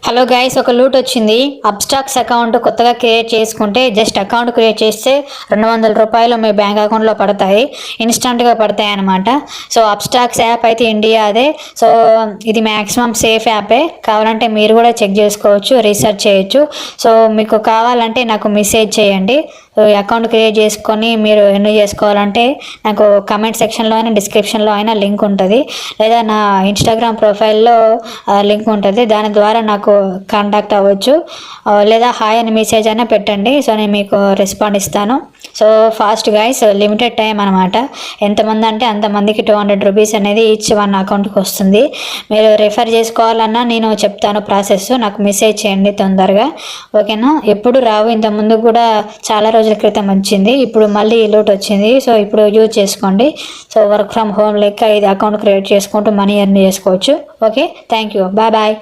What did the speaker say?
Hello guys, ఒక loot వచ్చింది. Abstracts account కొత్తగా క్రియేట్ చేసుకుంటే జస్ట్ అకౌంట్ క్రియేట్ చేస్తే 200 రూపాయలు మీ బ్యాంక్ అకౌంట్లో పడతాయి. ఇన్స్టంట్గా పడతాయి అనమాట. సో అబ్స్ట్రాక్ట్స్ యాప్ అయితే ఇండియా అదే. సో ఇది మ్యాక్సిమం సేఫ్ యాపే. కావాలంటే మీరు కూడా చెక్ చేసుకోవచ్చు, రీసెర్చ్ చేయొచ్చు. సో మీకు కావాలంటే నాకు మెసేజ్ చేయండి. అకౌంట్ క్రియేట్ చేసుకొని మీరు ఎన్ని చేసుకోవాలంటే నాకు కమెంట్ సెక్షన్లో అయినా డిస్క్రిప్షన్లో అయినా లింక్ ఉంటుంది, లేదా నా ఇన్స్టాగ్రామ్ ప్రొఫైల్లో లింక్ ఉంటుంది. దాని ద్వారా నాకు కాంటాక్ట్ అవ్వచ్చు, లేదా హాయ్ అని మెసేజ్ అయినా పెట్టండి. సో నేను మీకు రెస్పాండ్ ఇస్తాను. So fast guys, limited time అనమాట. ఎంతమంది అంటే అంతమందికి 200 రూపీస్ అనేది ఈచ్ వన్ అకౌంట్కి వస్తుంది. మీరు రెఫర్ చేసుకోవాలన్నా నేను చెప్తాను ప్రాసెస్, నాకు మెసేజ్ చేయండి తొందరగా, ఓకేనా? ఎప్పుడు రావు, ఇంతకుముందు కూడా చాలా రోజుల క్రితం వచ్చింది, ఇప్పుడు మళ్ళీ లోట్ వచ్చింది. సో ఇప్పుడు యూజ్ చేసుకోండి. సో వర్క్ ఫ్రమ్ హోమ్ లెక్క ఇది అకౌంట్ క్రియేట్ చేసుకుంటూ మనీ ఎర్న్ చేసుకోవచ్చు. Okay, thank you, bye bye.